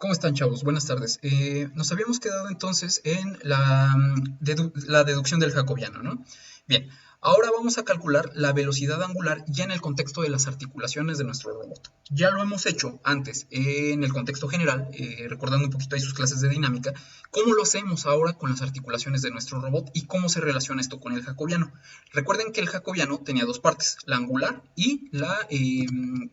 ¿Cómo están, chavos? Buenas tardes. Nos habíamos quedado entonces en la deducción del jacobiano, ¿no? Bien, ahora vamos a calcular la velocidad angular ya en el contexto de las articulaciones de nuestro robot. Ya lo hemos hecho antes en el contexto general, recordando un poquito ahí sus clases de dinámica. ¿Cómo lo hacemos ahora con las articulaciones de nuestro robot y cómo se relaciona esto con el jacobiano? Recuerden que el jacobiano tenía dos partes, la angular y la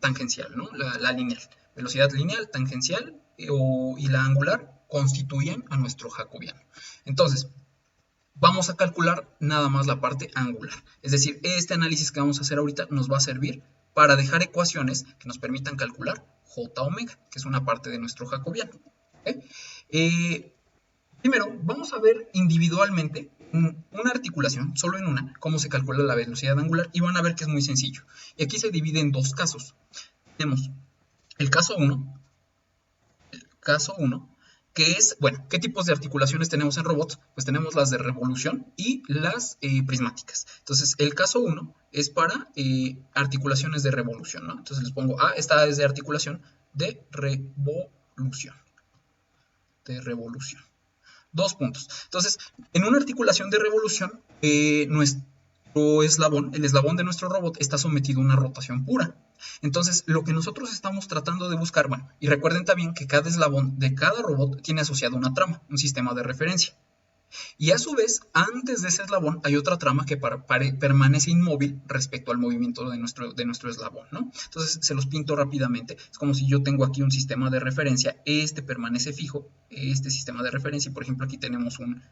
tangencial, ¿no? La lineal. Velocidad lineal, tangencial y la angular constituyen a nuestro jacobiano. Entonces, vamos a calcular nada más la parte angular. Es decir, este análisis que vamos a hacer ahorita nos va a servir para dejar ecuaciones que nos permitan calcular J omega, que es una parte de nuestro jacobiano. ¿Okay? Primero, vamos a ver individualmente una articulación, solo en una, cómo se calcula la velocidad angular y van a ver que es muy sencillo. Y aquí se divide en dos casos. Tenemos el caso 1, que es, bueno, ¿qué tipos de articulaciones tenemos en robots? Pues tenemos las de revolución y las prismáticas. Entonces, el caso 1 es para articulaciones de revolución, ¿no? Entonces les pongo, esta es de articulación de revolución. Dos puntos. Entonces, en una articulación de revolución, nuestro eslabón, el eslabón de nuestro robot, está sometido a una rotación pura. Entonces, lo que nosotros estamos tratando de buscar, bueno, y recuerden también que cada eslabón de cada robot tiene asociado una trama, un sistema de referencia. Y a su vez, antes de ese eslabón hay otra trama que permanece inmóvil respecto al movimiento de nuestro eslabón, ¿no? Entonces se los pinto rápidamente. Es como si yo tengo aquí un sistema de referencia, este permanece fijo, este sistema de referencia, y por ejemplo aquí tenemos un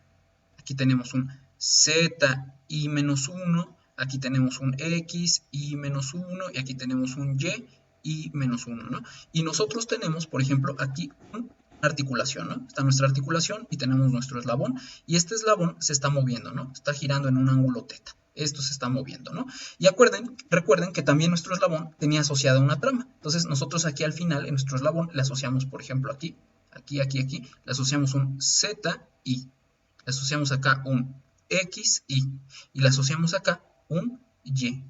z y menos 1, aquí tenemos un x y menos 1, y aquí tenemos un y menos 1, ¿no? Y nosotros tenemos, por ejemplo, aquí un articulación, ¿no? Está nuestra articulación y tenemos nuestro eslabón, y este eslabón se está moviendo, ¿no? Está girando en un ángulo teta. Esto se está moviendo, ¿no? Y recuerden que también nuestro eslabón tenía asociada una trama. Entonces nosotros aquí al final, en nuestro eslabón, le asociamos, por ejemplo, aquí, le asociamos un ZI. Le asociamos acá un XI. Y le asociamos acá un YI.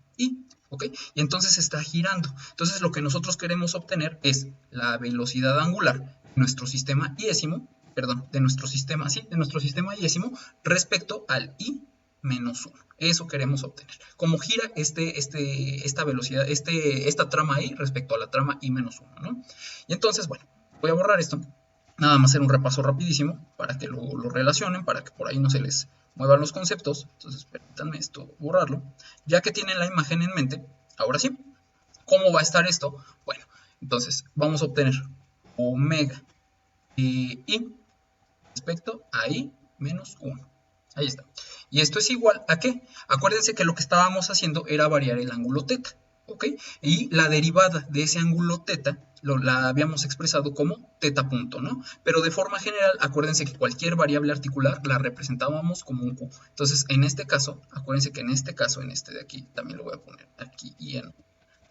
¿Ok? Y entonces está girando. Entonces lo que nosotros queremos obtener es la velocidad angular nuestro sistema iésimo, de nuestro sistema iésimo respecto al i menos 1. Eso queremos obtener. Cómo gira esta velocidad, esta trama i respecto a la trama i menos 1, ¿no? Y entonces, bueno, voy a borrar esto. Nada más hacer un repaso rapidísimo para que lo relacionen, para que por ahí no se les muevan los conceptos. Entonces, permítanme esto, borrarlo. Ya que tienen la imagen en mente, ahora sí, ¿cómo va a estar esto? Bueno, entonces vamos a obtener omega i respecto a i menos 1. Ahí está. Y esto es igual a ¿qué? Acuérdense que lo que estábamos haciendo era variar el ángulo teta, ¿ok? Y la derivada de ese ángulo teta la habíamos expresado como teta punto, ¿no? Pero de forma general, acuérdense que cualquier variable articular la representábamos como un Q. Entonces, en este caso, acuérdense que en este caso, en este de aquí, también lo voy a poner aquí y en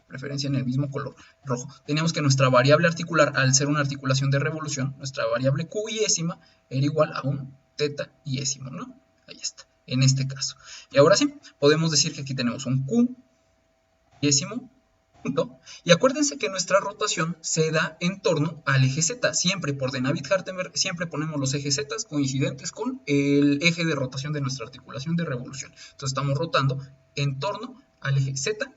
preferencia en el mismo color rojo. Teníamos que nuestra variable articular, al ser una articulación de revolución, nuestra variable Q iésima era igual a un teta iésimo, ¿no? Ahí está, en este caso. Y ahora sí, podemos decir que aquí tenemos un Q iésimo punto. Y acuérdense que nuestra rotación se da en torno al eje Z. Siempre por de Navier-Hartenberg, siempre ponemos los ejes Z coincidentes con el eje de rotación de nuestra articulación de revolución. Entonces estamos rotando en torno al eje Z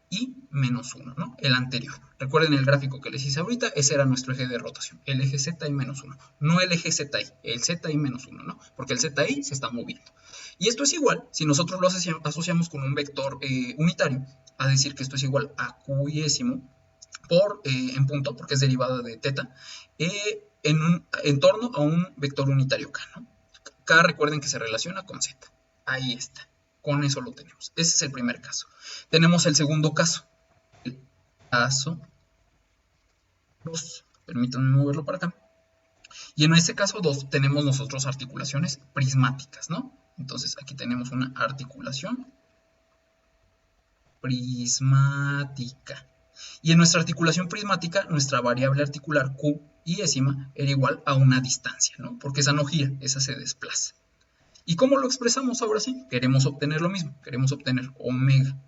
y menos 1, ¿no? El anterior. Recuerden el gráfico que les hice ahorita, ese era nuestro eje de rotación, el eje Z y menos 1, no el eje ZI, el ZI menos 1, ¿no? Porque el ZI se está moviendo. Y esto es igual, si nosotros lo asociamos con un vector unitario, a decir que esto es igual a Q iésimo en punto, porque es derivada de teta, en torno a un vector unitario K, ¿no? K recuerden que se relaciona con Z. Ahí está. Con eso lo tenemos. Ese es el primer caso. Tenemos el segundo caso. El caso 2. Permítanme moverlo para acá. Y en este caso 2 tenemos nosotros articulaciones prismáticas, ¿no? Entonces aquí tenemos una articulación prismática. Y en nuestra articulación prismática, nuestra variable articular Q iésima era igual a una distancia, ¿no? Porque esa no gira, esa se desplaza. ¿Y cómo lo expresamos ahora sí? Queremos obtener lo mismo, queremos obtener omega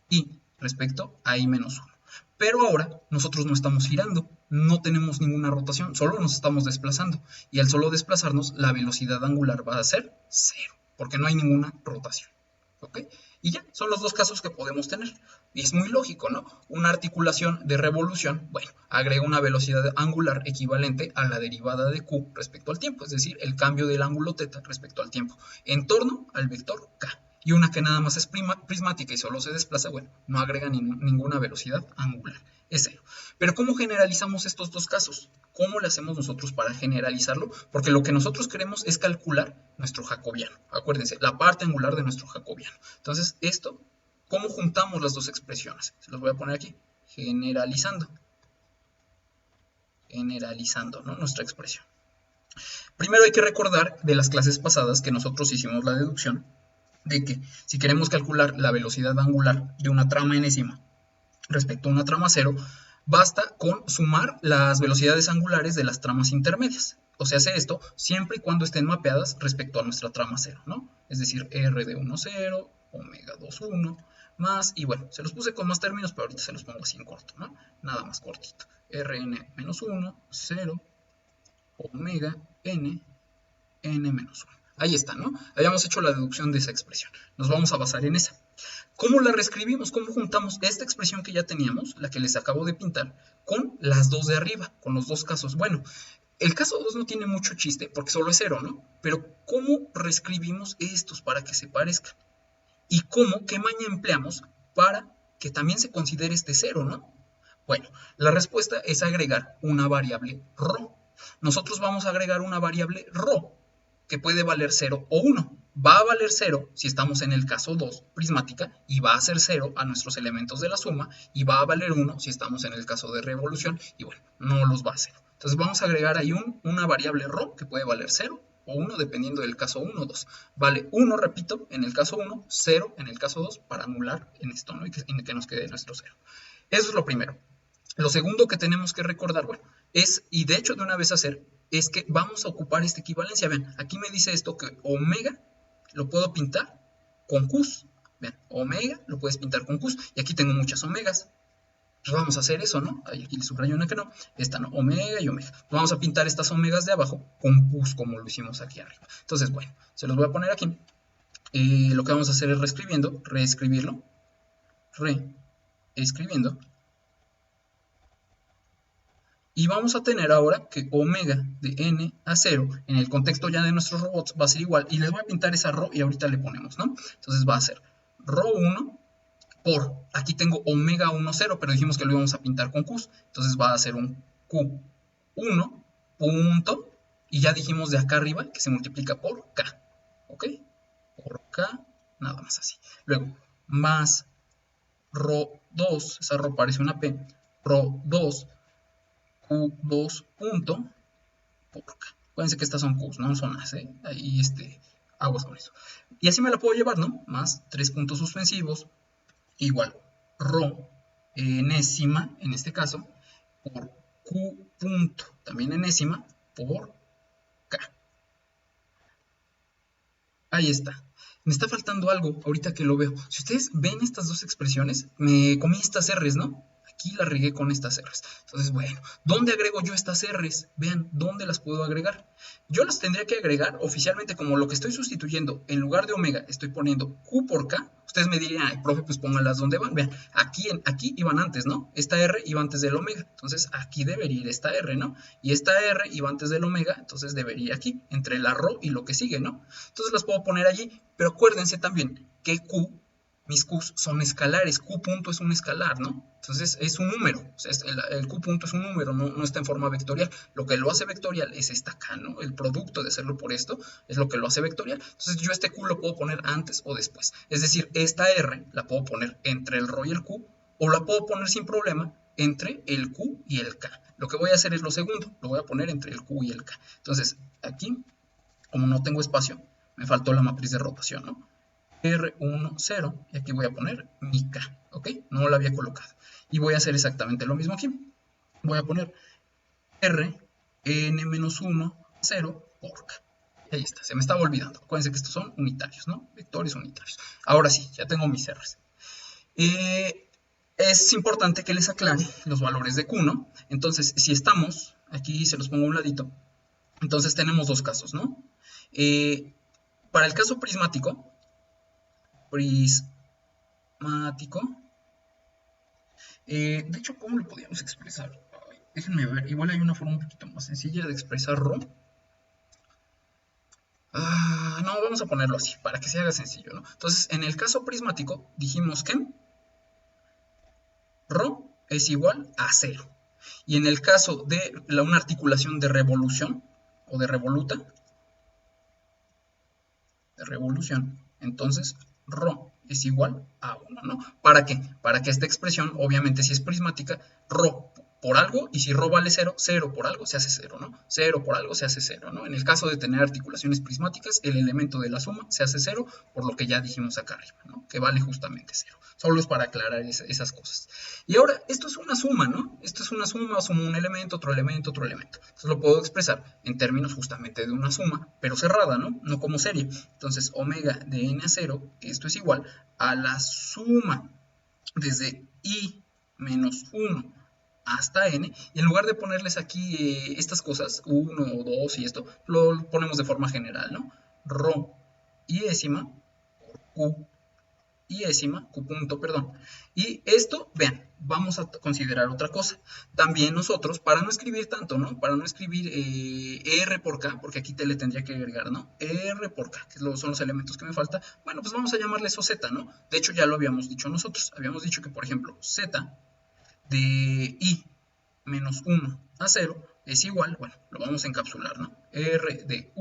i respecto a i menos 1. Pero ahora nosotros no estamos girando, no tenemos ninguna rotación, solo nos estamos desplazando. Y al solo desplazarnos, la velocidad angular va a ser 0, porque no hay ninguna rotación. ¿Ok? Y ya, son los dos casos que podemos tener. Y es muy lógico, ¿no? Una articulación de revolución, bueno, agrega una velocidad angular equivalente a la derivada de Q respecto al tiempo, es decir, el cambio del ángulo θ respecto al tiempo, en torno al vector K. Y una que nada más es prismática y solo se desplaza, bueno, no agrega ninguna velocidad angular, es cero. Pero ¿cómo generalizamos estos dos casos? ¿Cómo le hacemos nosotros para generalizarlo? Porque lo que nosotros queremos es calcular nuestro jacobiano. Acuérdense, la parte angular de nuestro jacobiano. Entonces, esto, ¿cómo juntamos las dos expresiones? Se los voy a poner aquí. Generalizando. Generalizando, ¿no? Nuestra expresión. Primero hay que recordar de las clases pasadas que nosotros hicimos la deducción de que si queremos calcular la velocidad angular de una trama enésima respecto a una trama cero, basta con sumar las velocidades angulares de las tramas intermedias. O sea, hace esto siempre y cuando estén mapeadas respecto a nuestra trama cero, ¿no? Es decir, R de 1, 0, omega 2, 1, más, y bueno, se los puse con más términos, pero ahorita se los pongo así en corto, ¿no? Nada más cortito. Rn menos 1, 0, omega n, n menos 1. Ahí está, ¿no? Habíamos hecho la deducción de esa expresión. Nos vamos a basar en esa. ¿Cómo la reescribimos? ¿Cómo juntamos esta expresión que ya teníamos, la que les acabo de pintar, con las dos de arriba, con los dos casos? Bueno, el caso 2 no tiene mucho chiste porque solo es 0, ¿no? Pero ¿cómo reescribimos estos para que se parezcan? ¿Y qué maña empleamos para que también se considere este 0, ¿no? Bueno, la respuesta es agregar una variable ρ. Nosotros vamos a agregar una variable ρ que puede valer 0 o 1. Va a valer 0 si estamos en el caso 2, prismática, y va a ser 0 a nuestros elementos de la suma, y va a valer 1 si estamos en el caso de revolución, y bueno, no los va a hacer. Entonces vamos a agregar ahí una variable ρ que puede valer 0 o 1 dependiendo del caso 1 o 2. Vale 1, repito, en el caso 1, 0 en el caso 2 para anular en esto, ¿no? Y que nos quede nuestro 0. Eso es lo primero. Lo segundo que tenemos que recordar, bueno, es, y de hecho de una vez hacer, es que vamos a ocupar esta equivalencia. Vean, aquí me dice esto que omega lo puedo pintar con Qs. Vean, omega lo puedes pintar con Qs, y aquí tengo muchas omegas. Pues vamos a hacer eso, ¿no? Aquí le subrayo una que no, esta no, omega y omega. Vamos a pintar estas omegas de abajo con Qs como lo hicimos aquí arriba. Entonces, bueno, se los voy a poner aquí. Lo que vamos a hacer es reescribirlo, y vamos a tener ahora que omega de n a 0, en el contexto ya de nuestros robots, va a ser igual. Y les voy a pintar esa ρ y ahorita le ponemos, ¿no? Entonces va a ser ρ1 por, aquí tengo omega 1, 0, pero dijimos que lo íbamos a pintar con Qs. Entonces va a ser un Q1 punto, y ya dijimos de acá arriba que se multiplica por K, ¿ok? Por K, nada más así. Luego, más ρ2, esa ρ parece una P, ρ2 Q2 punto por K. Acuérdense que estas son Qs, no son As, ¿eh? Ahí aguas con eso. Y así me la puedo llevar, ¿no? Más 3 puntos suspensivos igual ρ enésima, en este caso, por Q punto, también enésima, por K. Ahí está. Me está faltando algo ahorita que lo veo. Si ustedes ven estas dos expresiones, me comí estas R's, ¿no? Aquí la regué con estas R's. Entonces, bueno, ¿dónde agrego yo estas R's? Vean, ¿dónde las puedo agregar? Yo las tendría que agregar oficialmente como lo que estoy sustituyendo. En lugar de omega, estoy poniendo Q por K. Ustedes me dirían, ay, profe, pues pónganlas donde van. Vean, aquí iban antes, ¿no? Esta R iba antes del omega. Entonces, aquí debería ir esta R, ¿no? Y esta R iba antes del omega, entonces debería ir aquí, entre la ρ y lo que sigue, ¿no? Entonces las puedo poner allí, pero acuérdense también que Q, mis Qs son escalares, Q punto es un escalar, ¿no? Entonces es un número, o sea, el Q punto es un número, no está en forma vectorial. Lo que lo hace vectorial es esta acá, ¿no? El producto de hacerlo por esto es lo que lo hace vectorial. Entonces yo este Q lo puedo poner antes o después. Es decir, esta R la puedo poner entre el ρ y el Q, o la puedo poner sin problema entre el Q y el K. Lo que voy a hacer es lo segundo, lo voy a poner entre el Q y el K. Entonces aquí, como no tengo espacio, me faltó la matriz de rotación, ¿no? R1, 0, y aquí voy a poner mi K, ¿ok? No la había colocado. Y voy a hacer exactamente lo mismo aquí. Voy a poner R, n-1, 0 por K. Ahí está, se me estaba olvidando. Acuérdense que estos son unitarios, ¿no? Vectores unitarios. Ahora sí, ya tengo mis R's. es importante que les aclare los valores de Q, ¿no? Entonces, si estamos, aquí se los pongo a un ladito, entonces tenemos dos casos, ¿no? Para el caso prismático, de hecho, ¿cómo lo podríamos expresar? Déjenme ver, igual hay una forma un poquito más sencilla de expresar ρ. No, vamos a ponerlo así, para que se haga sencillo, ¿no? Entonces, en el caso prismático, dijimos que ρ es igual a 0. Y en el caso de una articulación de revolución, o de revolución, entonces ρ es igual a 1, ¿no? ¿Para qué? Para que esta expresión, obviamente, si es prismática, ρ por algo, y si ρ vale 0, 0 por algo se hace 0, ¿no? 0 por algo se hace 0, ¿no? En el caso de tener articulaciones prismáticas, el elemento de la suma se hace 0, por lo que ya dijimos acá arriba, ¿no? Que vale justamente 0. Solo es para aclarar esas cosas. Y ahora, esto es una suma, ¿no? Esto es una suma, sumo un elemento, otro elemento, otro elemento. Entonces lo puedo expresar en términos justamente de una suma, pero cerrada, ¿no? No como serie. Entonces, omega de n a 0, esto es igual a la suma desde i menos 1 hasta n, y en lugar de ponerles aquí estas cosas, 1 o 2 y esto, lo ponemos de forma general, ¿no? Rho y décima por q y décima, q punto, perdón. Y esto, vean, vamos a considerar otra cosa. También nosotros, para no escribir tanto, ¿no? Para no escribir r por k, porque aquí te le tendría que agregar, ¿no? r por k, que son los elementos que me falta. Bueno, pues vamos a llamarle eso z, ¿no? De hecho, ya lo habíamos dicho nosotros. Habíamos dicho que, por ejemplo, z de i menos 1 a 0 es igual, bueno, lo vamos a encapsular, ¿no? R de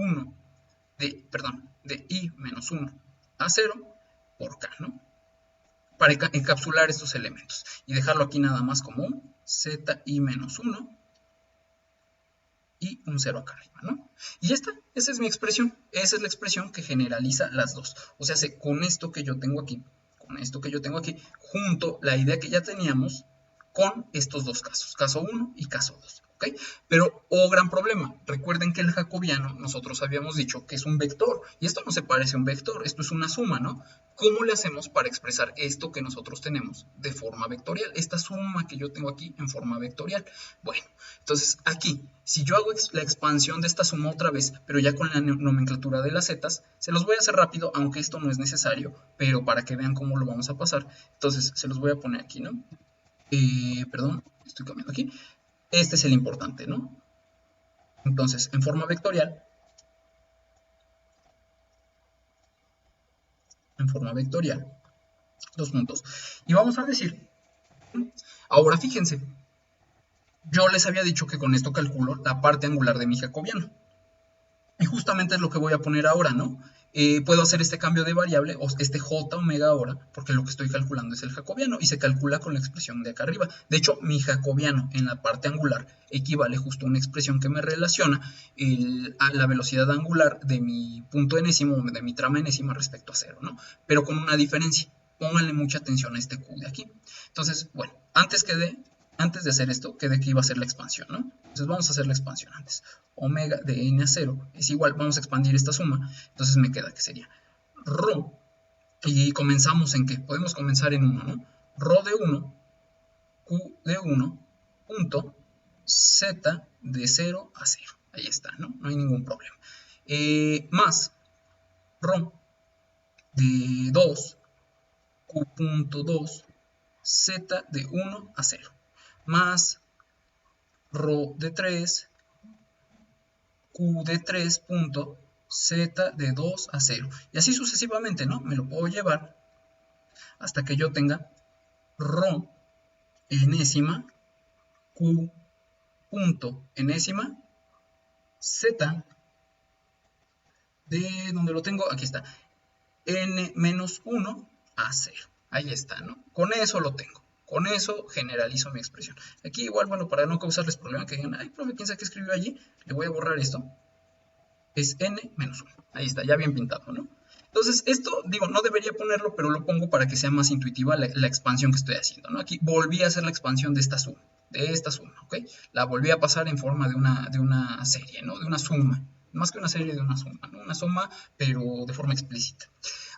i menos 1 a 0 por k, ¿no? Para encapsular estos elementos y dejarlo aquí nada más como un zi menos 1 y un 0 acá arriba, ¿no? Y ya está, esa es mi expresión, esa es la expresión que generaliza las dos. O sea, con esto que yo tengo aquí, junto la idea que ya teníamos con estos dos casos, caso 1 y caso 2. ¿Okay? Pero, gran problema, recuerden que el jacobiano nosotros habíamos dicho que es un vector, y esto no se parece a un vector, esto es una suma, ¿no? ¿Cómo le hacemos para expresar esto que nosotros tenemos de forma vectorial? Esta suma que yo tengo aquí en forma vectorial. Bueno, entonces aquí, si yo hago la expansión de esta suma otra vez, pero ya con la nomenclatura de las zetas, se los voy a hacer rápido, aunque esto no es necesario, pero para que vean cómo lo vamos a pasar. Entonces, se los voy a poner aquí, ¿no? Perdón, estoy cambiando aquí. Este es el importante, ¿no? Entonces, en forma vectorial, dos puntos. Y vamos a decir, ahora fíjense, yo les había dicho que con esto calculo la parte angular de mi jacobiano. Y justamente es lo que voy a poner ahora, ¿no? Puedo hacer este cambio de variable, o este j omega ahora, porque lo que estoy calculando es el jacobiano, y se calcula con la expresión de acá arriba. De hecho, mi jacobiano en la parte angular equivale justo a una expresión que me relaciona a la velocidad angular de mi punto enésimo, de mi trama enésima respecto a 0, ¿no? Pero con una diferencia. Pónganle mucha atención a este q de aquí. Entonces, bueno, antes de hacer esto, quedé que iba a hacer la expansión, ¿no? Entonces vamos a hacer la expansión antes. Omega de n a 0 es igual, vamos a expandir esta suma, entonces me queda que sería ρ, y comenzamos en qué, podemos comenzar en 1, ¿no? ρ de 1, q de 1, punto, z de 0 a 0, ahí está, ¿no? No hay ningún problema. Más ρ de 2, q punto 2, z de 1 a 0, más ρ de 3, q de 3 punto, z de 2 a 0. Y así sucesivamente, ¿no? Me lo puedo llevar hasta que yo tenga ρ enésima, q punto enésima, z de, ¿dónde lo tengo? Aquí está, n menos 1 a 0. Ahí está, ¿no? Con eso lo tengo. Con eso generalizo mi expresión. Aquí igual, bueno, para no causarles problema, que digan, ay, profe, ¿quién sabe qué escribió allí? Le voy a borrar esto. Es n menos 1. Ahí está, ya bien pintado, ¿no? Entonces, esto, digo, no debería ponerlo, pero lo pongo para que sea más intuitiva la expansión que estoy haciendo, ¿no? Aquí volví a hacer la expansión de esta suma, ¿ok? La volví a pasar en forma de una serie, ¿no? De una suma. Más que una serie, de una suma, ¿no? Una suma, pero de forma explícita.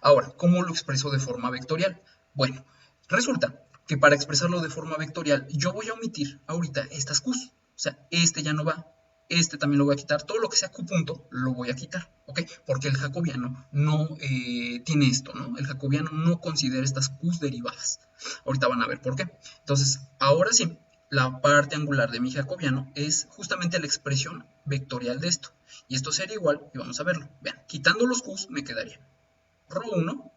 Ahora, ¿cómo lo expreso de forma vectorial? Bueno, resulta que para expresarlo de forma vectorial, yo voy a omitir ahorita estas q's. O sea, este ya no va, este también lo voy a quitar, todo lo que sea q punto lo voy a quitar, ¿ok? Porque el jacobiano no tiene esto, ¿no? El jacobiano no considera estas q's derivadas. Ahorita van a ver por qué. Entonces, ahora sí, la parte angular de mi jacobiano es justamente la expresión vectorial de esto. Y esto sería igual, y vamos a verlo. Vean, quitando los q's me quedaría ρ1,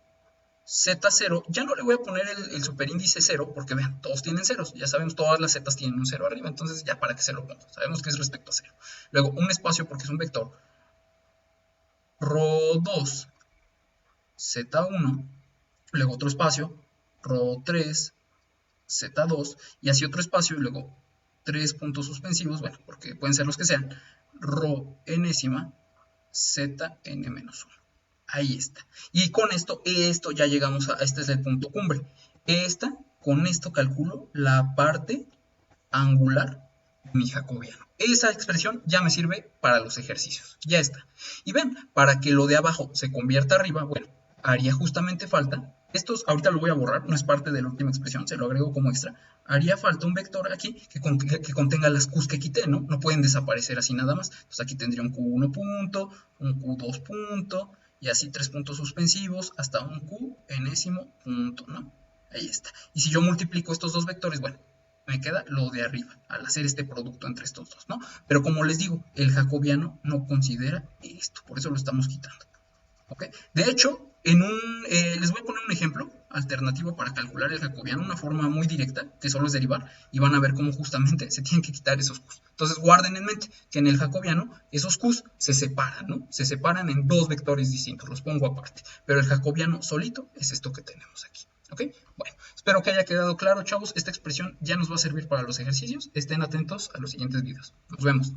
Z0, ya no le voy a poner el superíndice 0, porque vean, todos tienen ceros, ya sabemos, todas las zetas tienen un 0 arriba, entonces ya para qué se lo pongo, sabemos que es respecto a 0. Luego, un espacio porque es un vector, ρ2, Z1, luego otro espacio, ρ3, Z2, y así otro espacio, y luego 3 puntos suspensivos, bueno, porque pueden ser los que sean, ρ enésima, Zn-1. Ahí está. Y con esto ya llegamos a, este es el punto cumbre. Con esto calculo la parte angular de mi jacobiano. Esa expresión ya me sirve para los ejercicios. Ya está. Y ven, para que lo de abajo se convierta arriba, bueno, haría justamente falta, estos ahorita lo voy a borrar, no es parte de la última expresión, se lo agrego como extra, haría falta un vector aquí que contenga las q's que quité, ¿no? No pueden desaparecer así nada más. Entonces aquí tendría un q1 punto, un q2 punto, y así 3 puntos suspensivos hasta un q enésimo punto, ¿no? Ahí está. Y si yo multiplico estos dos vectores, bueno, me queda lo de arriba, al hacer este producto entre estos dos, ¿no? Pero como les digo, el jacobiano no considera esto, por eso lo estamos quitando, ¿ok? De hecho, les voy a poner un ejemplo alternativo para calcular el jacobiano, una forma muy directa, que solo es derivar, y van a ver cómo justamente se tienen que quitar esos q's. Entonces guarden en mente que en el jacobiano esos q's se separan, ¿no? Se separan en dos vectores distintos, los pongo aparte, pero el jacobiano solito es esto que tenemos aquí, ¿ok? Bueno, espero que haya quedado claro, chavos. Esta expresión ya nos va a servir para los ejercicios. Estén atentos a los siguientes videos. Nos vemos.